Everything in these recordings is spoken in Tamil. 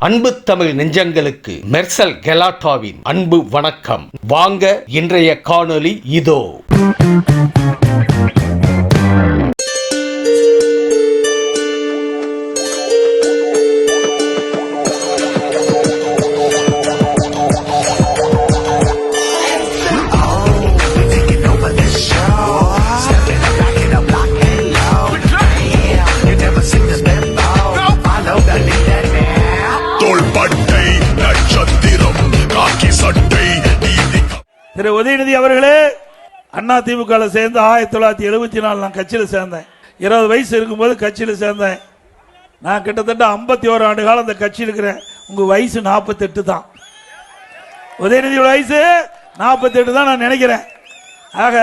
அன்பு தமிழ் நெஞ்சங்களுக்கு மெர்சல் கெலாட்டாவின் அன்பு வணக்கம். வாங்க இன்றைய காணொளி இதோ. திரு உதயநிதி அவர்களே, அண்ணா திமுக சேர்ந்து 1974 நான் கட்சியில் சேர்ந்தேன். 20 வயசு இருக்கும்போது கட்சியில் சேர்ந்தேன். நான் கிட்டத்தட்ட 51 ஆண்டு காலம் அந்த கட்சியில் இருக்கிறேன். உங்க வயசு 48 தான். உதயநிதியோட வயசு 48 தான் நான் நினைக்கிறேன். ஆக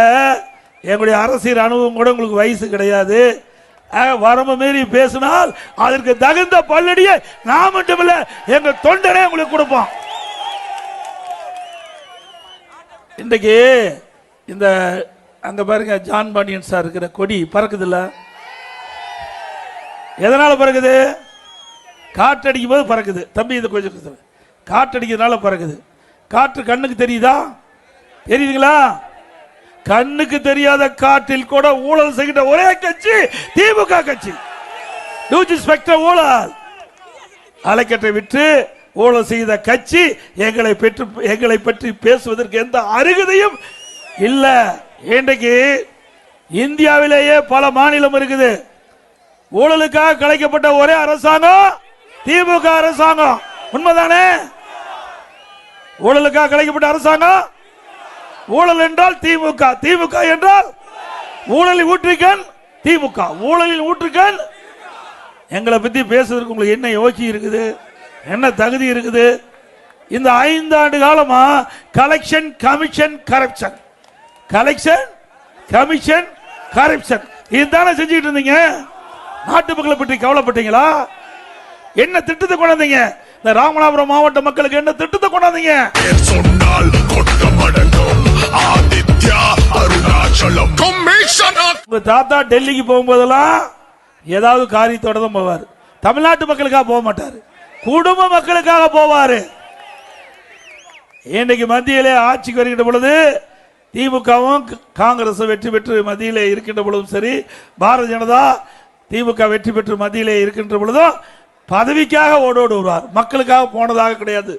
எங்களுடைய அரசியல் அனுபவம் கூட உங்களுக்கு வயசு கிடையாது. வரம்பு மீறி பேசினால் அதற்கு தகுந்த பல்லடியை நான் மட்டுமில்ல எங்க தொண்டனே உங்களுக்கு கொடுப்போம். இன்றைக்கு இந்த அங்க பாருங்க, ஜான் பாண்டியன் சார் இருக்கிற கொடி பறக்குது இல்ல? எதனால பறக்குது? காற்றடிக்கும் போது பறக்குது. தம்பி இது கொஞ்சம் காற்றடிக்கிறதுனால பறக்குது. காற்று கண்ணுக்கு தெரியுதா? தெரியுதுங்களா? கண்ணுக்கு தெரியாத காற்றில் கூட ஊழல் செய்கின்ற ஒரே கட்சி திமுக கட்சி. ஊழல் அலைக்கற்றை விட்டு ஊழல் செய்த கட்சி எங்களை பற்றி பேசுவதற்கு எந்த அருகதையும் இல்ல. இன்றைக்கு இந்தியாவிலேயே பல மாநிலம் இருக்குது. ஊழலுக்காக கலைக்கப்பட்ட ஒரே அரசாங்கம் திமுக அரசாங்கம். உண்மைதானே? ஊழலுக்காக கலைக்கப்பட்ட அரசாங்கம். ஊழல் என்றால் திமுக, திமுக என்றால் ஊழலில் ஊற்றுக்கண் திமுக, ஊழலில் ஊற்றுக்கண். எங்களை பத்தி பேசுவதற்கு உங்களுக்கு என்ன யோகி இருக்குது? என்ன தகுதி இருக்குது? இந்த 5 ஆண்டு காலமா collection commission corruption, collection commission corruption இதுதானே செஞ்சுட்டு இருந்தீங்க. நாட்டு மக்களை பற்றி கவலைப்பட்டீங்களா? என்ன திட்டத்தை கொண்டாந்தீங்க? இந்த ராமநாதபுரம் மாவட்ட மக்களுக்கு என்ன திட்டத்தை கொண்டாந்தீங்க? உங்க தாத்தா டெல்லிக்கு போகும்போதெல்லாம் ஏதாவது காரியத்தோட தான் போவார். தமிழ்நாட்டு மக்களுக்காக போக மாட்டாரு, குடும்ப மக்களுக்காக போவாரு. இன்றைக்கு மத்தியிலே ஆட்சிக்கு வருகின்ற பொழுது திமுகவும் காங்கிரஸ் வெற்றி பெற்று மத்தியிலே இருக்கின்ற பொழுதும் சரி, பாரதிய ஜனதா திமுக வெற்றி பெற்று மத்தியிலே இருக்கின்ற பொழுதும் பதவிக்காக ஓடோடு வருவார். மக்களுக்காக போனதாக கிடையாது.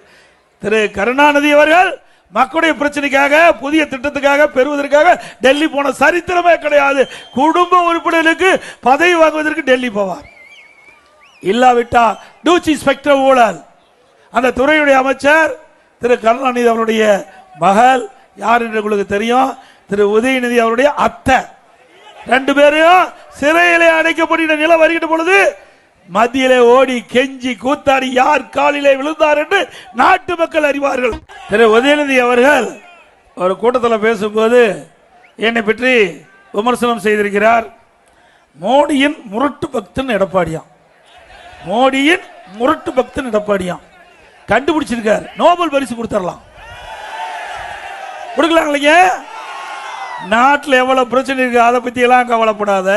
திரு கருணாநிதி அவர்கள் மக்களுடைய பிரச்சனைக்காக, புதிய திட்டத்துக்காக பெறுவதற்காக டெல்லி போன சரித்திரமே கிடையாது. குடும்ப உறுப்பினர்களுக்கு பதவி வாங்குவதற்கு டெல்லி போவார். இல்லாவிட்டா டூச்சி ஸ்பெக்டர் ஊழல். அந்த துறையுடைய அமைச்சர் திரு கருணாநிதி அவருடைய மகள் யார் என்று உங்களுக்கு தெரியும். திரு உதயநிதி அவருடைய அத்தை. 2 பேரும் சிறையிலே அடைக்கப்படுகிற நிலை வருகின்ற பொழுது மத்தியிலே ஓடி கெஞ்சி கூத்தாடி யார் காலிலே விழுந்தார் என்று நாட்டு மக்கள் அறிவார்கள். திரு உதயநிதி அவர்கள் ஒரு கூட்டத்தில் பேசும்போது என்னை பற்றி விமர்சனம் செய்திருக்கிறார். மோடியின் முரட்டு பக்தன் எடப்பாடியாம். மோடியின் முரட்டு பக்தன் எடப்பாடியாம் கண்டுபிடிச்சிருக்கார். நோபல் பரிசு கொடுத்துடலாம். கொடுக்கலாம் இல்லைங்க? நாட்டில் எவ்வளவு பிரச்சனை இருக்கு அதை பத்தி எல்லாம் கவலைப்படாத.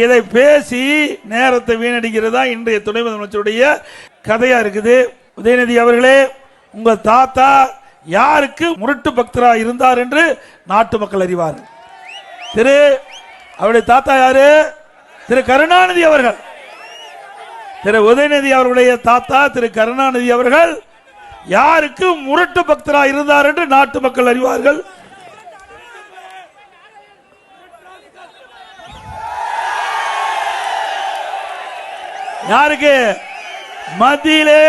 இதை பேசி நேரத்தை வீணடிக்கிறதா இன்றைய துணை முதலமைச்சருடைய கதையா இருக்குது. உதயநிதி அவர்களே, உங்க தாத்தா யாருக்கு முரட்டு பக்தரா இருந்தார் என்று நாட்டு மக்கள் அறிவார். அவருடைய தாத்தா யாரு? திரு கருணாநிதி அவர்கள். திரு உதயநிதி அவர்களுடைய தாத்தா திரு கருணாநிதி அவர்கள் யாருக்கு முரட்டு பக்தரா இருந்தார் என்று நாட்டு மக்கள் அறிவார்கள். யாருக்கு? மத்தியிலே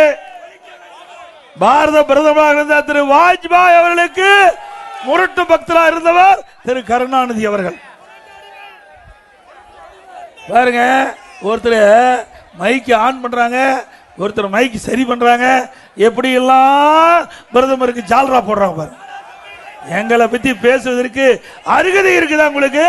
பாரத பிரதமராக இருந்த திரு வாஜ்பாய் அவர்களுக்கு முரட்டு பக்தரா இருந்தவர் திரு கருணாநிதி அவர்கள். பாருங்க, ஒருத்தர் மைக்கு ஆன் பண்றாங்க, ஒருத்தர் மைக்கு சரி பண்றாங்க, எப்படி எல்லாம் பிரதமருக்கு ஜால்ரா போடுறாங்க பாருங்க. எங்களை பத்தி பேசுவதற்கு அருகதை இருக்குதா உங்களுக்கு?